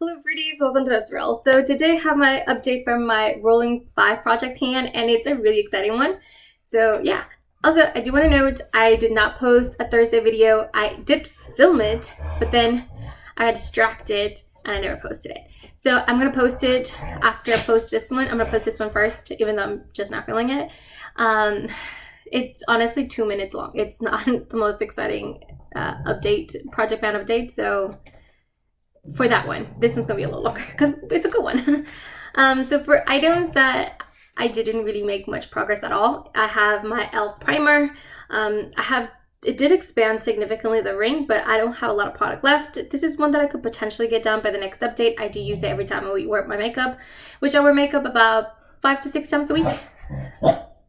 Hello Pretties, welcome to Israel. So today I have my update from my Rolling 5 project pan and it's a really exciting one. So yeah, also I do want to note I did not post a Thursday video. I did film it, but then I got distracted and I never posted it. So I'm going to post it after I post this one. I'm going to post this one first, even though I'm just not feeling it. It's honestly 2 minutes long. It's not the most exciting project pan update, so for that one, this one's gonna be a little longer because it's a good one. So for items that I didn't really make much progress at all, I have my e.l.f. primer. It did expand significantly the ring, but I don't have a lot of product left. This is one that I could potentially get done by the next update. I do use it every time I wear my makeup, which I wear makeup about 5 to 6 times a week,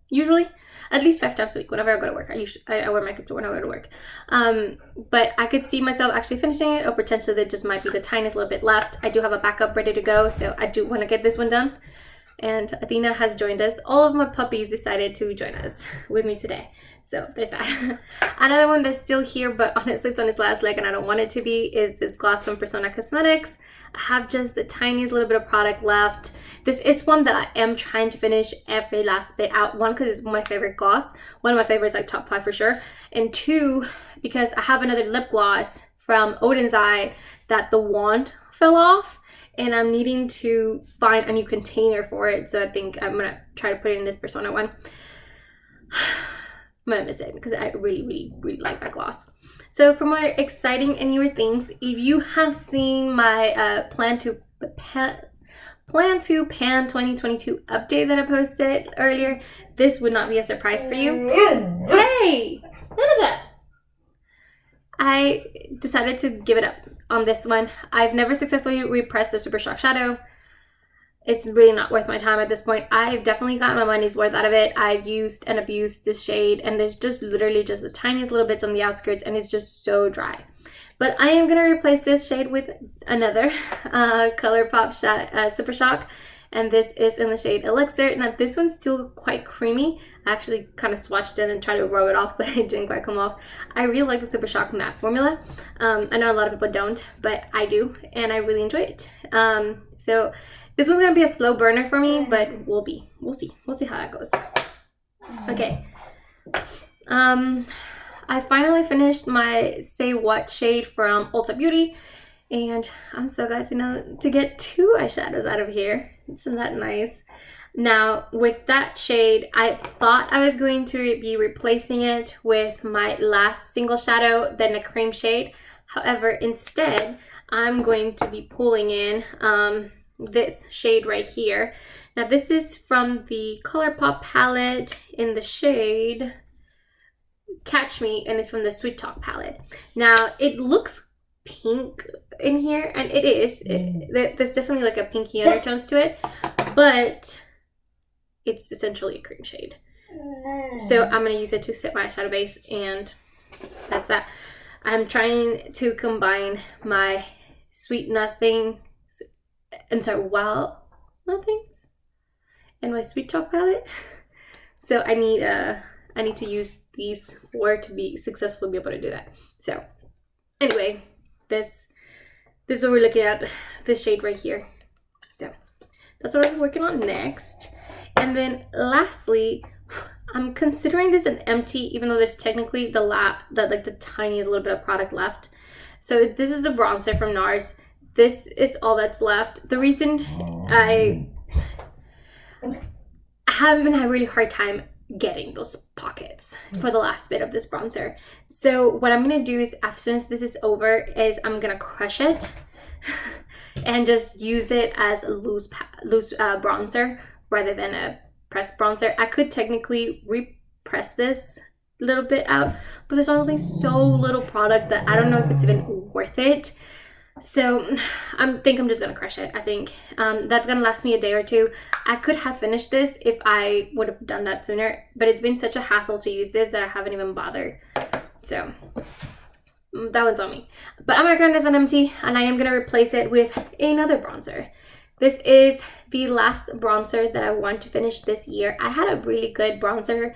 usually. At least 5 times a week whenever I go to work. I wear makeup when I go to work. But I could see myself actually finishing it, or potentially there just might be the tiniest little bit left. I do have a backup ready to go, so I do want to get this one done. And Athena has joined us. All of my puppies decided to join us with me today. So there's that. Another one that's still here, but honestly it's on its last leg and I don't want it to be, is this gloss from Persona Cosmetics. I have just the tiniest little bit of product left. This is one that I am trying to finish every last bit out. One, because it's my favorite gloss. One of my favorites, like top 5 for sure. And 2, because I have another lip gloss from Odin's Eye that the wand fell off. And I'm needing to find a new container for it. So I think I'm going to try to put it in this Persona one. I'm going to miss it because I really like that gloss. So for more exciting and newer things, if you have seen my Plan to Pan 2022 update that I posted earlier, this would not be a surprise for you. Hey! None of that! I decided to give it up on this one. I've never successfully repressed the Super Shock Shadow. It's really not worth my time at this point. I've definitely gotten my money's worth out of it. I've used and abused this shade, and there's just literally just the tiniest little bits on the outskirts, and it's just so dry. But I am going to replace this shade with another ColourPop Super Shock, and this is in the shade Elixir. Now this one's still quite creamy. I actually kind of swatched it and tried to rub it off, but it didn't quite come off. I really like the Super Shock matte formula. I know a lot of people don't, but I do, and I really enjoy it. So this one's gonna be a slow burner for me, but we'll see how that goes. Okay. I finally finished my Say What shade from Ulta Beauty, and I'm so glad to get 2 eyeshadows out of here. Isn't that nice? Now, with that shade, I thought I was going to be replacing it with my last single shadow, then a cream shade. However, instead, I'm going to be pulling in this shade right here. Now this is from the ColourPop palette in the shade Catch Me, and it's from the Sweet Talk palette. Now it looks pink in here, and it is. There's definitely like a pinky undertones to it, but it's essentially a cream shade. So I'm gonna use it to set my eyeshadow base, and that's that. I'm trying to combine my Sweet Nothing Wild Nothings and my Sweet Talk palette. So I need to use these 4 to be successful, be able to do that. So anyway, this is what we're looking at, this shade right here. So that's what I'm working on next. And then lastly, I'm considering this an empty, even though there's technically the tiniest little bit of product left. So this is the bronzer from NARS. This is all that's left. The reason I have been having a really hard time getting those pockets for the last bit of this bronzer. So what I'm gonna do is, as soon as this is over, is I'm gonna crush it and just use it as a loose bronzer rather than a pressed bronzer. I could technically repress this little bit out, but there's honestly so little product that I don't know if it's even worth it. So I think I'm just gonna crush it. I think that's gonna last me a day or 2. I could have finished this if I would have done that sooner, but it's been such a hassle to use this that I haven't even bothered. So that one's on me. But I'm gonna turn this on empty, and I am gonna replace it with another bronzer. This is the last bronzer that I want to finish this year. I had a really good bronzer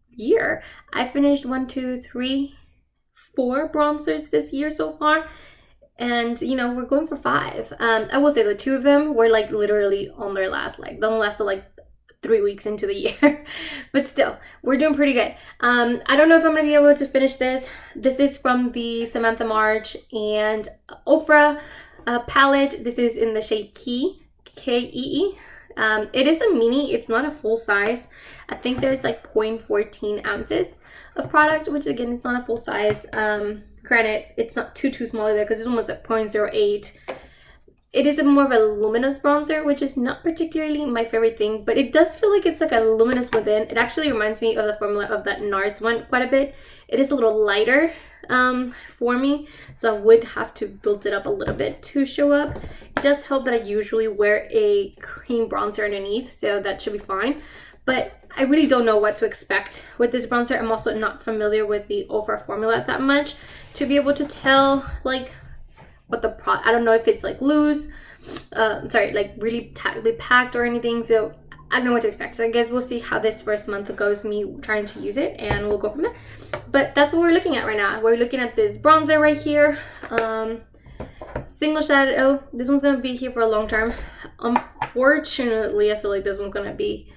year. I finished 1, 2, 3, 4 bronzers this year so far. And you know, we're going for 5. I will say the 2 of them were like literally on their last leg. They only lasted like 3 weeks into the year. But still, we're doing pretty good. I don't know if I'm gonna be able to finish this. This is from the Samantha March and Ofra palette. This is in the shade Key, K-E-E. It is a mini, it's not a full size. I think there's like 0.14 ounces of product, which again, it's not a full size. Granted, it's not too small either because this one was at 0.08. It is a more of a luminous bronzer, which is not particularly my favorite thing, but it does feel like it's like a luminous within. It actually reminds me of the formula of that NARS one quite a bit. It is a little lighter for me, so I would have to build it up a little bit to show up. It does help that I usually wear a cream bronzer underneath, so that should be fine. But I really don't know what to expect with this bronzer. I'm also not familiar with the Ofra formula that much to be able to tell like what the I don't know if it's like loose, like really tightly packed or anything. So I don't know what to expect. So I guess we'll see how this first month goes, me trying to use it, and we'll go from there. But that's what we're looking at right now. We're looking at this bronzer right here. Single shadow. This one's gonna be here for a long term. Unfortunately, I feel like this one's gonna be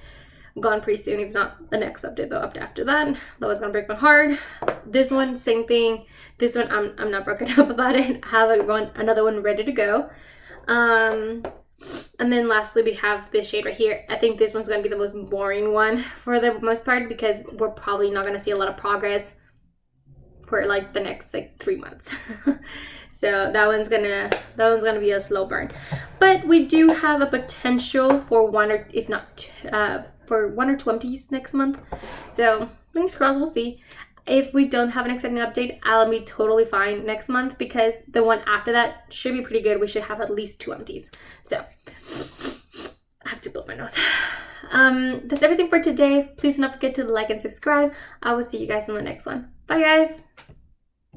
gone pretty soon, if not the next update though. After that was gonna break my heart. This one, same thing. This one, I'm not broken up about it. I have another one ready to go. And then lastly, we have this shade right here. I think this one's gonna be the most boring one for the most part because we're probably not gonna see a lot of progress for like the next like 3 months. So that one's gonna be a slow burn. But we do have a potential for 1 or if not for 1 or 2 empties next month. So fingers crossed, we'll see. If we don't have an exciting update, I'll be totally fine next month because the one after that should be pretty good. We should have at least 2 empties. So I have to blow my nose. That's everything for today. Please do not forget to like and subscribe. I will see you guys in the next one. Bye guys.